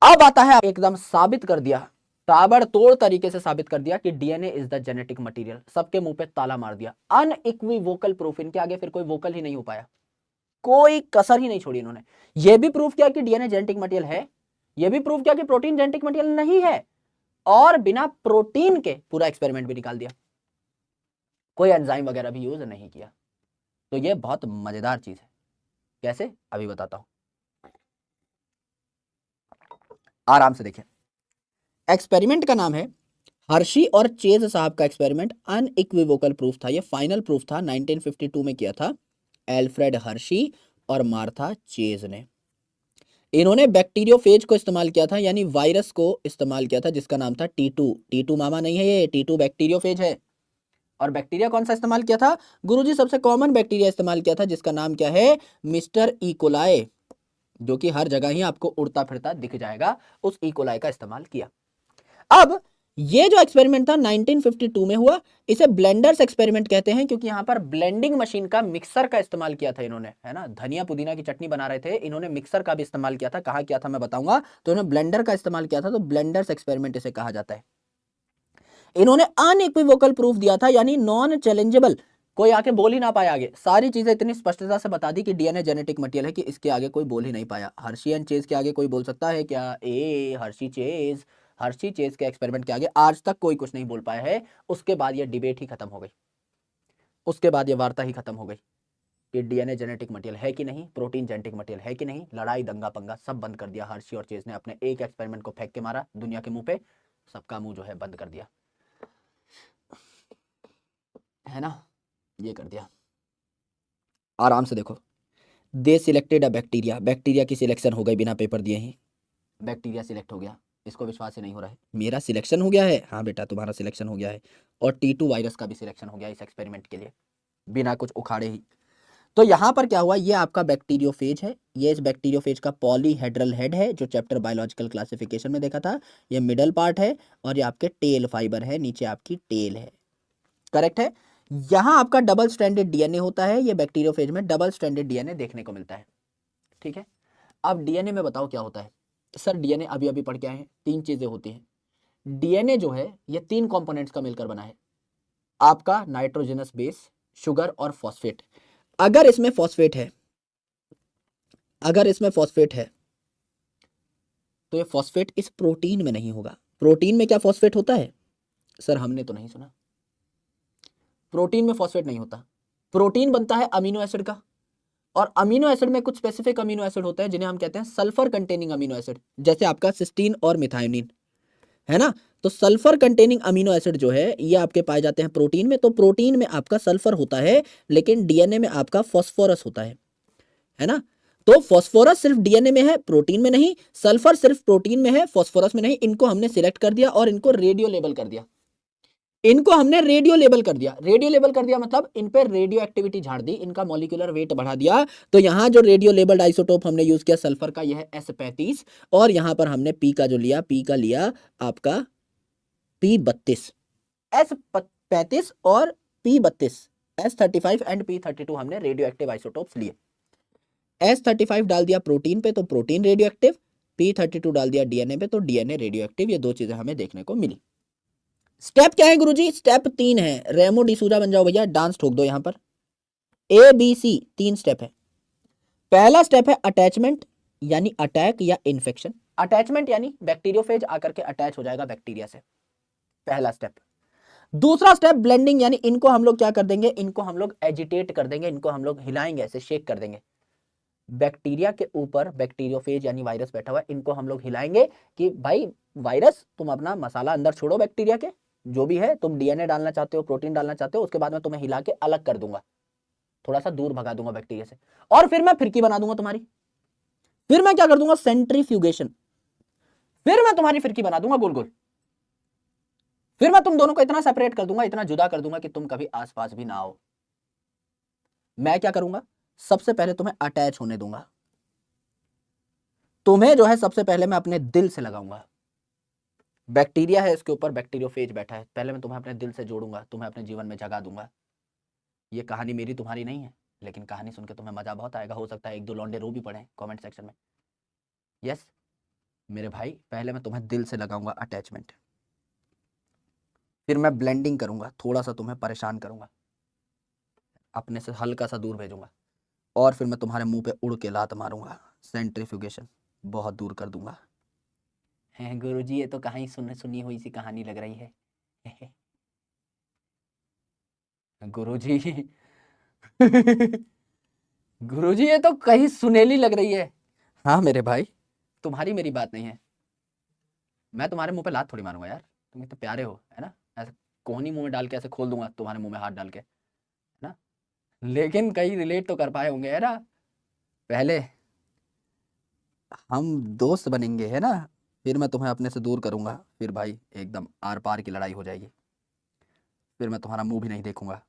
अब आता है एकदम साबित कर दिया, ताबड़तोड़ तरीके से साबित कर दिया कि DNA is the genetic material. सबके मुंह पे ताला मार दिया, अनइक्विवोकल प्रूफ। इनके आगे फिर कोई वोकल ही नहीं हो पाया, कोई कसर ही नहीं छोड़ी इन्होंने। यह भी प्रूफ किया कि डीएनए जेनेटिक मटेरियल है, यह भी प्रूफ किया कि प्रोटीन जेनेटिक मटेरियल नहीं है, और बिना प्रोटीन के पूरा एक्सपेरिमेंट भी निकाल दिया, कोई एंजाइम वगैरह भी यूज नहीं किया। तो यह बहुत मजेदार चीज है। कैसे, अभी बताता हूं, आराम से देखिए। एक्सपेरिमेंट का नाम है हर्शी और चेज साहब का एक्सपेरिमेंट। अनइक्विवोकल प्रूफ था, ये फाइनल प्रूफ था, 1952 में किया था एल्फ्रेड हर्शी और मार्था चेज ने। इन्होंने बैक्टीरियोफेज को इस्तेमाल किया था, यानी वायरस को इस्तेमाल किया था, जिसका नाम था T2। T2 मामा नहीं है, ये T2 बैक्टीरियोफेज है। और बैक्टीरिया कौन सा इस्तेमाल किया था गुरुजी? सबसे कॉमन बैक्टीरिया इस्तेमाल किया था, जिसका नाम क्या है? मिस्टर इकोलाई, जो कि हर जगह ही आपको उड़ता फिरता दिख जाएगा। उस इकोलाई का इस्तेमाल किया। अब ये जो एक्सपेरिमेंट था 1952 में हुआ, इसे ब्लेंडर्स एक्सपेरिमेंट कहते हैं, क्योंकि यहां पर ब्लेंडिंग मशीन का, मिक्सर का इस्तेमाल किया था इन्होंने, है ना। धनिया पुदीना की चटनी बना रहे थे, इन्होंने मिक्सर का भी इस्तेमाल किया था। कहा किया था मैं बताऊंगा। तो इन्होंने ब्लेंडर का इस्तेमाल किया था, तो ब्लेंडर्स एक्सपेरिमेंट इसे कहा जाता है। इन्होंने अनइक्विवोकल प्रूफ दिया था, यानी नॉन चैलेंजेबल, कोई आके बोल ही ना पाया आगे। सारी चीजें इतनी स्पष्टता से बता दी कि डीएनए जेनेटिक मटेरियल है कि इसके आगे कोई बोल ही नहीं पाया। हर्शी एंड चेज के आगे कोई बोल सकता है क्या? हर्शी चेज, हर्शी चेज के एक्सपेरिमेंट के आगे आज तक कोई कुछ नहीं बोल पाया है। उसके बाद ये डिबेट ही खत्म हो गई, उसके बाद ये वार्ता ही खत्म हो गई कि डीएनए जेनेटिक मटेरियल है कि नहीं, प्रोटीन जेनेटिक मटेरियल है कि नहीं। लड़ाई दंगा पंगा सब बंद कर दिया हर्शी और चेज ने। अपने एक एक्सपेरिमेंट को फेंक के मारा दुनिया के मुंह पे, सबका मुंह जो है बंद कर दिया, है ना। ये कर दिया। आराम से देखो, they selected a bacteria, bacteria की सिलेक्शन हो गई बिना पेपर दिए ही। बैक्टीरिया सिलेक्ट हो गया, इसको विश्वास ही नहीं हो रहा है। मेरा सिलेक्शन हो गया है, हाँ बेटा तुम्हारा सिलेक्शन हो गया है। और T2 वायरस का भी सिलेक्शन हो गया इस एक्सपेरिमेंट के लिए, बिना कुछ उखाड़े ही। तो यहाँ पर क्या हुआ, ये आपका बैक्टीरियोफेज है, ये इस बैक्टीरियोफेज का पॉलीहेड्रल हेड है, जो चैप्टर बायोलॉजिकल क्लासिफिकेशन में देखा था। ये मिडल पार्ट है, और ये आपके टेल फाइबर है, नीचे आपकी टेल है। करेक्ट है। यहां आपका डबल स्ट्रैंडेड डीएनए होता है, ये बैक्टीरियोफेज में डबल स्ट्रैंडेड डीएनए देखने को मिलता है। ठीक है। अब डीएनए में बताओ क्या होता है? सर डीएनए अभी अभी पढ़ के आए हैं, तीन चीजें होती हैं। डीएनए जो है ये तीन कंपोनेंट्स का मिलकर बना है, आपका नाइट्रोजनस बेस, शुगर और फॉस्फेट। अगर इसमें फॉस्फेट है, अगर इसमें फॉस्फेट है, तो ये फॉस्फेट इस प्रोटीन में नहीं होगा। प्रोटीन में क्या फॉस्फेट होता है? सर हमने तो नहीं सुना, प्रोटीन में फॉस्फेट नहीं होता। प्रोटीन बनता है अमीनो एसिड का, और अमीनो एसिड में कुछ स्पेसिफिक अमीनो एसिड होते हैं जिन्हें हम कहते हैं सल्फर कंटेनिंग अमीनो एसिड, जैसे आपका सिस्टीन और मिथायोनिन, है ना। तो सल्फर कंटेनिंग अमीनो एसिड जो है ये आपके पाए जाते हैं प्रोटीन में। तो प्रोटीन में आपका सल्फर होता है, लेकिन डीएनए में आपका फॉस्फोरस होता है ना। तो फॉस्फोरस सिर्फ डीएनए में है, प्रोटीन में नहीं। सल्फर सिर्फ प्रोटीन में है, फॉस्फोरस में नहीं। इनको हमने सिलेक्ट कर दिया और इनको रेडियो लेबल कर दिया। इनको हमने रेडियो लेबल कर दिया। रेडियो लेबल कर दिया मतलब इन पे रेडियो एक्टिविटी झाड़ दी, इनका मॉलिक्यूलर वेट बढ़ा दिया। तो यहां जो रेडियो लेबल्ड आइसोटोप हमने यूज किया सल्फर का, यह है S35, और यहां पर हमने पी का जो लिया, पी का लिया आपका P32, S35 और P32, S35 एंड P32 हमने रेडियो एक्टिव आइसोटोप्स लिए। S35 डाल दिया प्रोटीन पे तो प्रोटीन रेडियो एक्टिव, P32 डाल दिया डीएनए पे तो डीएनए रेडियो एक्टिव। ये दो चीजें हमें देखने को मिली। स्टेप क्या है गुरुजी? स्टेप 3 है। रेमो डिसूजा बन जाओ भैया, डांस ठोक दो यहां पर। ABC 3 स्टेप है। पहला स्टेप है अटैचमेंट, यानी अटैक या इन्फेक्शन। अटैचमेंट यानी बैक्टीरियोफेज आकर के अटैच हो जाएगा बैक्टीरिया से, पहला स्टेप। दूसरा स्टेप ब्लेंडिंग, यानी इनको हम लोग क्या कर देंगे, इनको हम लोग एजिटेट कर देंगे, इनको हम लोग हिलाएंगे, ऐसे शेक कर देंगे। बैक्टीरिया के ऊपर बैक्टीरियोफेज यानी वायरस बैठा हुआ है, इनको हम लोग हिलाएंगे कि भाई वायरस तुम अपना मसाला अंदर छोड़ो, बैक्टीरिया के जो भी है, तुम डीएनए डालना चाहते हो, प्रोटीन डालना चाहते हो, उसके बाद मैं तुम्हें हिला के अलग कर दूंगा, थोड़ा सा दूर भगा दूंगा बैक्टीरिया से, और फिर मैं फिरकी बना दूंगा तुम्हारी। फिर मैं क्या कर दूंगा? सेंट्रीफ्यूगेशन। फिर मैं तुम्हारी फिरकी बना दूंगा गोल गोल। फिर मैं तुम दोनों को इतना सेपरेट कर दूंगा, इतना जुदा कर दूंगा कि तुम कभी आसपास भी ना आओ। मैं क्या करूंगा? सबसे पहले तुम्हें अटैच होने दूंगा। तुम्हें जो है सबसे पहले मैं अपने दिल से लगाऊंगा। बैक्टीरिया है, इसके ऊपर बैक्टीरियोफेज बैठा है, पहले मैं तुम्हें अपने दिल से जोड़ूंगा, तुम्हें अपने जीवन में जगा दूंगा। ये कहानी मेरी तुम्हारी नहीं है, लेकिन कहानी सुन के तुम्हें मजा बहुत आएगा। हो सकता है एक दो लौंडे रो भी पड़े कमेंट सेक्शन में। यस, मेरे भाई पहले मैं तुम्हें दिल से लगाऊंगा अटैचमेंट, फिर मैं ब्लेंडिंग करूंगा, थोड़ा सा तुम्हें परेशान करूंगा, अपने से हल्का सा दूर भेजूंगा, और फिर मैं तुम्हारे मुंह पे उड़ के लात मारूंगा, सेंट्रीफ्यूगेशन, बहुत दूर कर दूंगा। हैं गुरुजी, ये तो कहीं सुन सुनी हुई सी कहानी लग रही है। गुरुजी, गुरुजी ये तो कहीं सुनेली लग रही है। हाँ मेरे भाई, तुम्हारी मेरी बात नहीं है, मैं तुम्हारे मुंह पे लात थोड़ी मारूंगा यार, तुम इतने प्यारे हो, है ना, ऐसे कोहनी मुंह में डाल के ऐसे खोल दूंगा तुम्हारे मुंह में हाथ डाल के, है ना, लेकिन कहीं रिलेट तो कर पाए होंगे, है ना। पहले हम दोस्त बनेंगे, है ना, फिर मैं तुम्हें अपने से दूर करूंगा, फिर भाई एकदम आर पार की लड़ाई हो जाएगी, फिर मैं तुम्हारा मुंह भी नहीं देखूंगा।